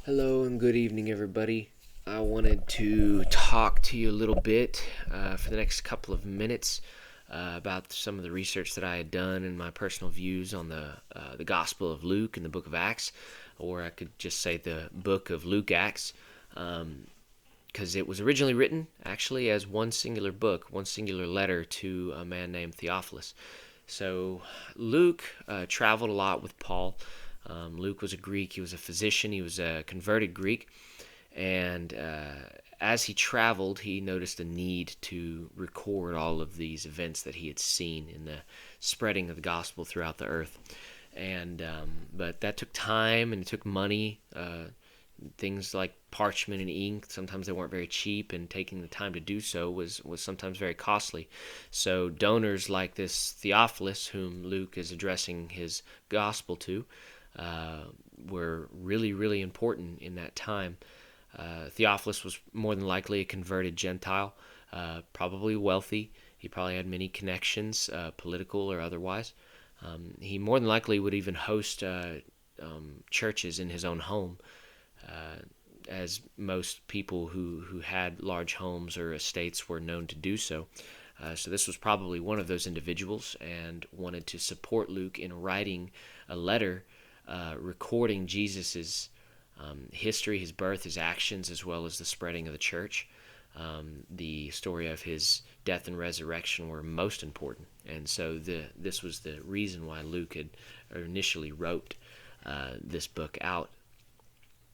Hello and good evening, everybody. I wanted to talk to you a little bit for the next couple of minutes about some of the research that I had done and my personal views on the Gospel of Luke and the Book of Acts, or I could just say the Book of Luke Acts, because it was originally written actually as one singular book, one singular letter to a man named Theophilus. So Luke traveled a lot with Paul. Luke was a Greek. He was a physician. He was a converted Greek. And as he traveled, he noticed a need to record all of these events that he had seen in the spreading of the gospel throughout the earth. And but that took time and it took money. Things like parchment and ink, sometimes they weren't very cheap, and taking the time to do so was sometimes very costly. So donors like this Theophilus, whom Luke is addressing his gospel to, uh, were really, really important in that time. Theophilus was more than likely a converted Gentile, probably wealthy. He probably had many connections, political or otherwise. He more than likely would even host churches in his own home, uh, as most people who had large homes or estates were known to do so. So this was probably one of those individuals and wanted to support Luke in writing a letter recording Jesus's history, his birth, his actions, as well as the spreading of the church. The story of his death and resurrection were most important, and so this was the reason why Luke had initially wrote this book out.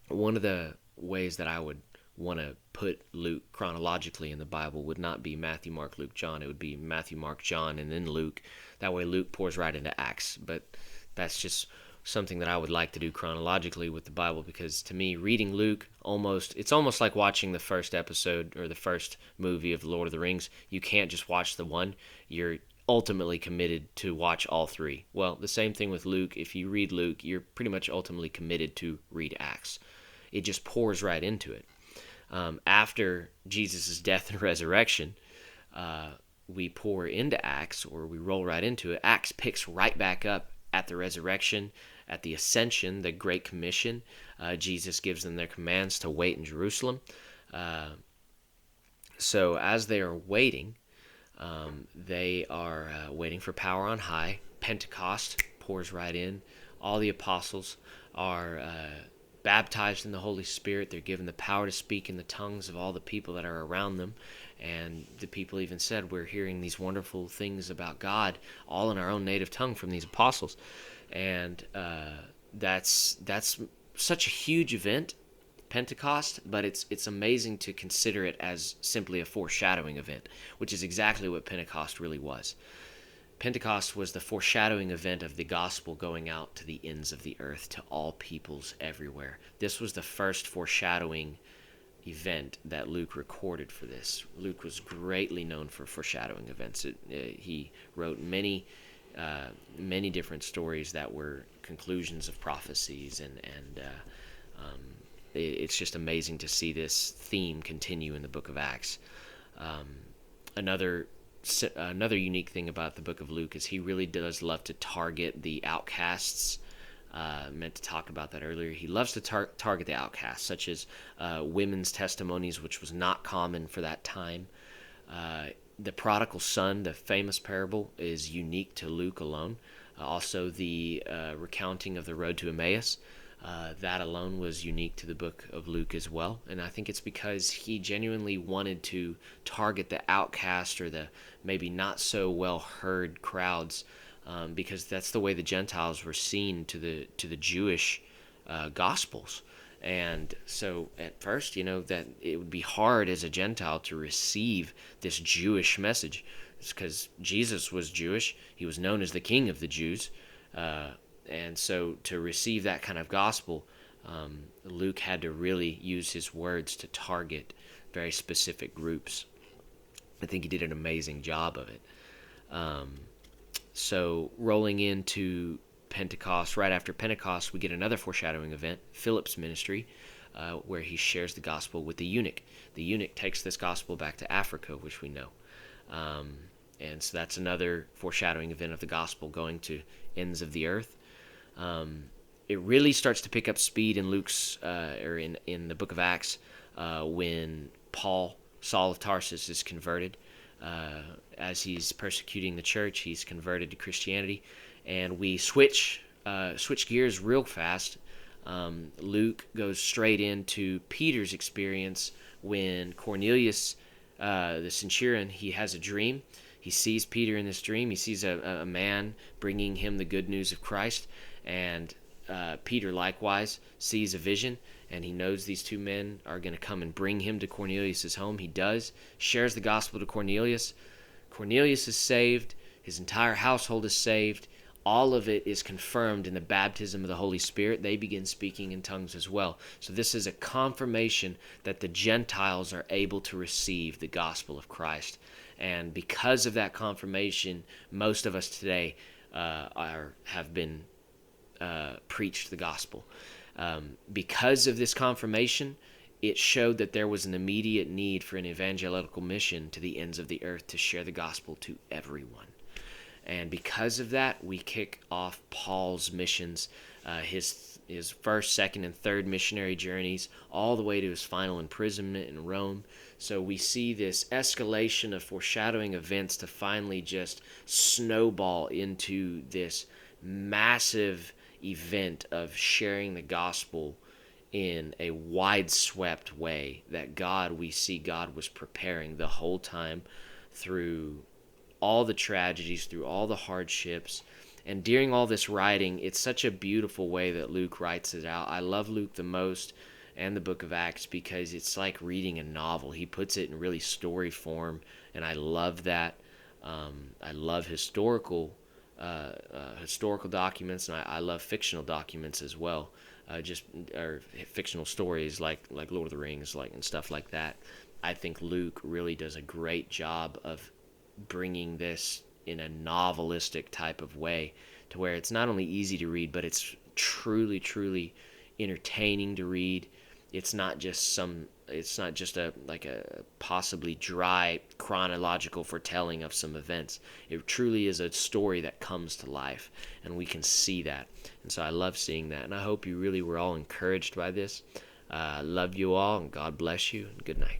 One of the ways that I would want to put Luke chronologically in the Bible would not be Matthew, Mark, Luke, John. It would be Matthew, Mark, John, and then Luke. That way Luke pours right into Acts. But that's just something that I would like to do chronologically with the Bible, because to me, reading Luke, it's almost like watching the first episode or the first movie of The Lord of the Rings. You can't just watch the one. You're ultimately committed to watch all three. Well, the same thing with Luke. If you read Luke, you're pretty much ultimately committed to read Acts. It just pours right into it. After Jesus' death and resurrection, we pour into Acts, or we roll right into it. Acts picks right back up at the resurrection, at the ascension, the Great Commission. Jesus gives them their commands to wait in Jerusalem. So as they are waiting, they are waiting for power on high. Pentecost pours right in. All the apostles are baptized in the Holy Spirit. They're given the power to speak in the tongues of all the people that are around them. And the people even said, we're hearing these wonderful things about God, all in our own native tongue from these apostles. And that's such a huge event, Pentecost, but it's amazing to consider it as simply a foreshadowing event, which is exactly what Pentecost really was. Pentecost was the foreshadowing event of the gospel going out to the ends of the earth, to all peoples everywhere. This was the first foreshadowing event that Luke recorded for this. Luke was greatly known for foreshadowing events. He wrote many different stories that were conclusions of prophecies, it's just amazing to see this theme continue in the book of Acts. Um, another Another unique thing about the book of Luke is he really does love to target the outcasts. Meant to talk about that earlier. He loves to target the outcasts, such as women's testimonies, which was not common for that time. The prodigal son, the famous parable, is unique to Luke alone. Also, the recounting of the road to Emmaus, that alone was unique to the book of Luke as well. And I think it's because he genuinely wanted to target the outcast, or the maybe not so well heard crowds, because that's the way the Gentiles were seen to the Jewish Gospels. And so at first, that it would be hard as a Gentile to receive this Jewish message. It's because Jesus was Jewish. He was known as the King of the Jews. And so to receive that kind of gospel, Luke had to really use his words to target very specific groups. I think he did an amazing job of it. So rolling into Pentecost, right after Pentecost, we get another foreshadowing event, Philip's ministry, where he shares the gospel with the eunuch. The eunuch takes this gospel back to Africa, which we know. And so that's another foreshadowing event of the gospel going to ends of the earth. it really starts to pick up speed in Luke's or in the book of Acts when Saul of Tarsus, is converted. As he's persecuting the church, he's converted to Christianity, and we switch gears real fast. Luke goes straight into Peter's experience when Cornelius, the centurion, he has a dream. He sees Peter in this dream. He sees a man bringing him the good news of Christ, and Peter likewise sees a vision, and he knows these two men are going to come and bring him to Cornelius' home. He does, shares the gospel to Cornelius. Cornelius is saved. His entire household is saved. All of it is confirmed in the baptism of the Holy Spirit. They begin speaking in tongues as well. So this is a confirmation that the Gentiles are able to receive the gospel of Christ. And because of that confirmation, most of us today have been preached the gospel. Because of this confirmation, it showed that there was an immediate need for an evangelical mission to the ends of the earth to share the gospel to everyone. And because of that, we kick off Paul's missions, his first, second, and third missionary journeys, all the way to his final imprisonment in Rome. So we see this escalation of foreshadowing events to finally just snowball into this massive event of sharing the gospel in a wide-swept way that we see God was preparing the whole time through all the tragedies, through all the hardships. And during all this writing, it's such a beautiful way that Luke writes it out. I love Luke the most and the book of Acts because it's like reading a novel. He puts it in really story form, and I love that. I love historical documents, and I love fictional documents as well. Or fictional stories like Lord of the Rings, and stuff like that. I think Luke really does a great job of bringing this in a novelistic type of way to where it's not only easy to read, but it's truly, truly entertaining to read. It's not just a possibly dry chronological foretelling of some events. It truly is a story that comes to life, and we can see that. And so I love seeing that, and I hope you really were all encouraged by this. I love you all, and God bless you, and good night.